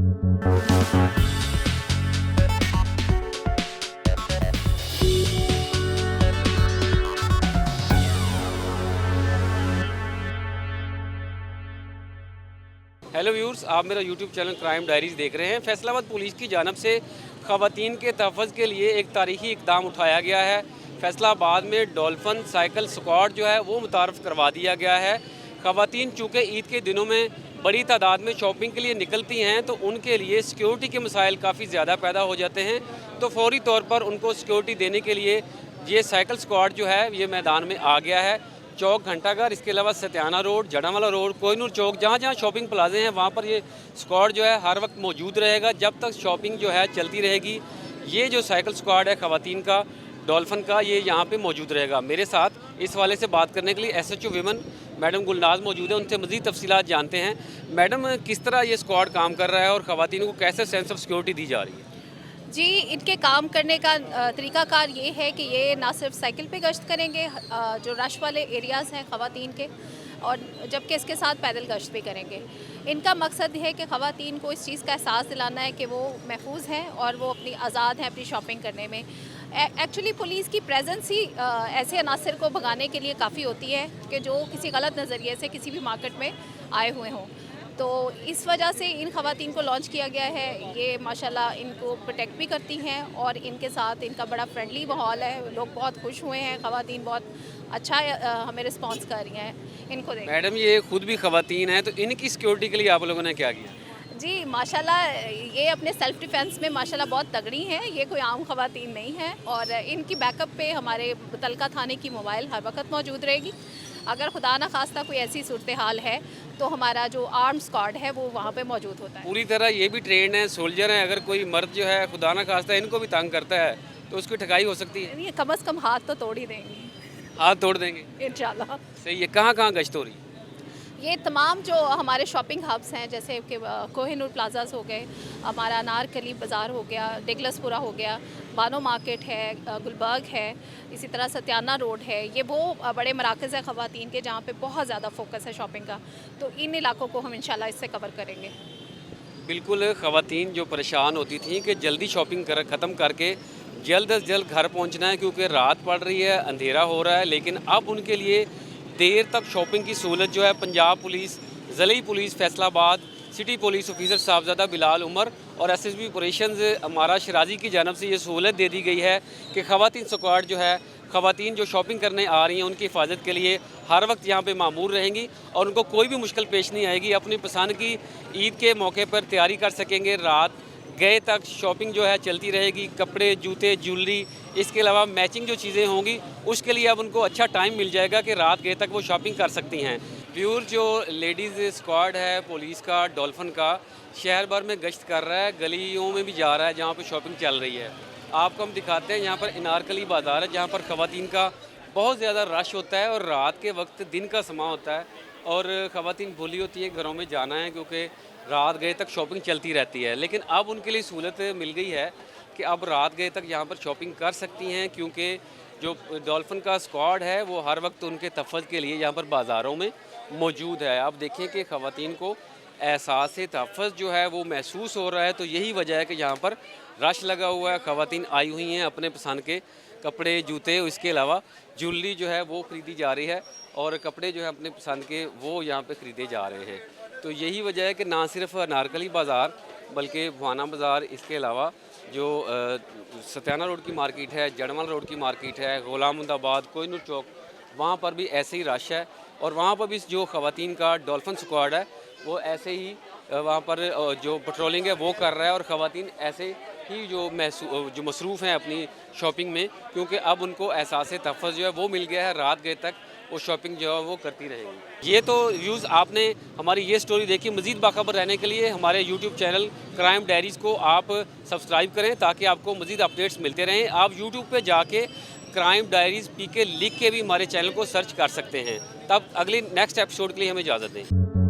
Hello viewers, आप मेरा YouTube channel crime diaries देख रहे हैं। फैसलाबाद पुलिस की जानब से ख़वातीन के तहफ़्फ़ुज़ के लिए एक तारीख़ी इक़दाम उठाया गया है। फैसलाबाद में डॉल्फिन साइकिल स्क्वाड जो है वो मुतारफ़ करवा दिया गया है। ख़वातीन चूँकि ईद के दिनों में बड़ी तादाद में शॉपिंग के लिए निकलती हैं तो उनके लिए सिक्योरिटी के मसाइल काफ़ी ज़्यादा पैदा हो जाते हैं, तो फ़ौरी तौर पर उनको सिक्योरिटी देने के लिए ये साइकिल स्क्वाड जो है ये मैदान में आ गया है। चौक घंटाघर, इसके अलावा सत्याना रोड, जड़ावाला रोड, कोहिनूर चौक, जहाँ जहाँ शॉपिंग प्लाजे हैं वहाँ पर ये स्क्वाड जो है हर वक्त मौजूद रहेगा जब तक शॉपिंग जो है चलती रहेगी। ये जो साइकिल स्क्वाड है ख़वातीन का, डॉल्फिन का, ये यहाँ पे मौजूद रहेगा। मेरे साथ इस वाले से बात करने के लिए SHO विमेन मैडम गुलनाज मौजूद है, उनसे मज़ीद तफसीलात जानते हैं। मैडम, किस तरह ये स्क्वाड काम कर रहा है और ख़वातीन को कैसे सेंस ऑफ सिक्योरिटी दी जा रही है? जी, इनके काम करने का तरीक़ाकार ये है कि ये ना सिर्फ साइकिल पे गश्त करेंगे जो रश वाले एरियाज़ हैं ख़वातीन के, और जबकि इसके साथ पैदल गश्त भी करेंगे। इनका मकसद है कि ख़वातीन को इस चीज़ का एहसास दिलाना है कि वो महफूज हैं और वो अपनी आज़ाद हैं अपनी शॉपिंग करने में। एक्चुअली पुलिस की प्रेजेंस ही ऐसे अनासर को भगाने के लिए काफ़ी होती है कि जो किसी गलत नज़रिए से किसी भी मार्केट में आए हुए हों। तो इस वजह से इन ख़वातीन को लॉन्च किया गया है। ये माशाल्लाह इनको प्रोटेक्ट भी करती हैं और इनके साथ इनका बड़ा फ्रेंडली माहौल है। लोग बहुत खुश हुए हैं, ख़वातीन बहुत अच्छा हमें रिस्पांस कर रही हैं इनको देख। मैडम, ये खुद भी ख़वातीन हैं, तो इनकी सिक्योरिटी के लिए आप लोगों ने क्या किया? जी माशाल्लाह, ये अपने सेल्फ़ डिफेंस में माशाल्लाह बहुत तगड़ी हैं। ये कोई आम ख़वातीन नहीं है और इनकी बैकअप पे हमारे मुतलका थाने की मोबाइल हर वक्त मौजूद रहेगी। अगर खुदा ना खास्ता कोई ऐसी सूरत हाल है तो हमारा जो आर्म स्क्वाड है वो वहाँ पे मौजूद होता है। पूरी तरह ये भी ट्रेंड है, सोल्जर हैं। अगर कोई मर्द जो है खुदा ना खास्ता इनको भी तंग करता है तो उसकी ठगाई हो सकती है। ये कम से कम हाथ तो तोड़ ही देंगे हाथ तोड़ देंगे इंशाल्लाह। सही है। कहाँ कहाँ गश्त हो रही है? ये तमाम जो हमारे शॉपिंग हब्स हैं जैसे कि कोहिनूर प्लाजास हो गए, हमारा अनारकली बाज़ार हो गया, डेगलसपुरा हो गया, बानो मार्केट है, गुलबर्ग है, इसी तरह सत्याना रोड है। ये वो बड़े मराकज़ हैं ख़वातीन के जहाँ पे बहुत ज़्यादा फोकस है शॉपिंग का। तो इन इलाकों को हम इंशाल्लाह इससे कवर करेंगे। बिल्कुल, ख़वातीन जो परेशान होती थी कि जल्दी शॉपिंग ख़त्म करके जल्द अज जल्द घर पहुँचना है क्योंकि रात पड़ रही है, अंधेरा हो रहा है, लेकिन अब उनके लिए देर तक शॉपिंग की सहूलत जो है पंजाब पुलिस, ज़िले police Faisalabad, city police officer Sahibzada Bilal Umar और SSB ऑपरेशंस अमारा शराजी की जानब से ये सहूलत दे दी गई है कि ख़वातीन स्क्वाड जो है, ख़वातीन जो शॉपिंग करने आ रही हैं उनकी हिफाजत के लिए हर वक्त यहाँ पे मामूर रहेंगी और उनको कोई भी मुश्किल पेश नहीं आएगी। अपनी पसंद की ईद के मौके पर तैयारी कर सकेंगे। रात गए तक शॉपिंग जो है चलती रहेगी। कपड़े, जूते, ज्वेलरी, इसके अलावा मैचिंग जो चीज़ें होंगी उसके लिए अब उनको अच्छा टाइम मिल जाएगा कि रात गए तक वो शॉपिंग कर सकती हैं। प्योर जो लेडीज़ स्क्वाड है पुलिस का, डॉल्फिन का, शहर भर में गश्त कर रहा है, गलियों में भी जा रहा है जहाँ पे शॉपिंग चल रही है। आपको हम दिखाते हैं, यहाँ पर अनारकली बाज़ार है जहाँ पर ख़वातीन का बहुत ज़्यादा रश होता है और रात के वक्त दिन का समा होता है और ख़वातीन भूली होती है घरों में जाना है क्योंकि रात गए तक शॉपिंग चलती रहती है। लेकिन अब उनके लिए सहूलत मिल गई है कि अब रात गए तक यहाँ पर शॉपिंग कर सकती हैं क्योंकि जो डॉल्फिन का स्क्वाड है वो हर वक्त उनके तहफ़्फ़ुज़ के लिए यहाँ पर बाज़ारों में मौजूद है। आप देखें कि ख़वातीन को एहसास तहफ़्फ़ुज़ जो है वो महसूस हो रहा है, तो यही वजह है कि यहाँ पर रश लगा हुआ है। ख़वातीन आई हुई हैं अपने पसंद के कपड़े, जूते, इसके अलावा ज्वेलरी जो है वो ख़रीदी जा रही है और कपड़े जो है अपने पसंद के वो यहाँ पे ख़रीदे जा रहे हैं। तो यही वजह है कि ना सिर्फ अनारकली बाज़ार बल्कि भाना बाज़ार, इसके अलावा जो सत्याना रोड की मार्केट है, जड़वाल रोड की मार्केट है, गुलामुद्दाबाद, कोहिनूर चौक, वहाँ पर भी ऐसे ही रश है और वहाँ पर भी जो ख़वातीन का डॉल्फिन स्क्वाड है वो ऐसे ही वहाँ पर जो पेट्रोलिंग है वो कर रहा है और ख़वातीन ऐसे ही जो मसरूफ़ हैं अपनी शॉपिंग में क्योंकि अब उनको एहसास तहफ़्फ़ुज़ जो है वो मिल गया है। रात गए तक वो शॉपिंग जो है वो करती रहेंगी। ये तो व्यूज़ आपने हमारी ये स्टोरी देखी। मज़ीद बाखबर रहने के लिए हमारे यूट्यूब चैनल क्राइम डायरीज़ को आप सब्सक्राइब करें ताकि आपको मज़ीद अपडेट्स मिलते रहें। आप यूट्यूब पे जाके क्राइम डायरीज़ PK लिख के भी हमारे चैनल को सर्च कर सकते हैं। तब अगली नेक्स्ट एपिसोड के लिए हमें इजाज़त दें।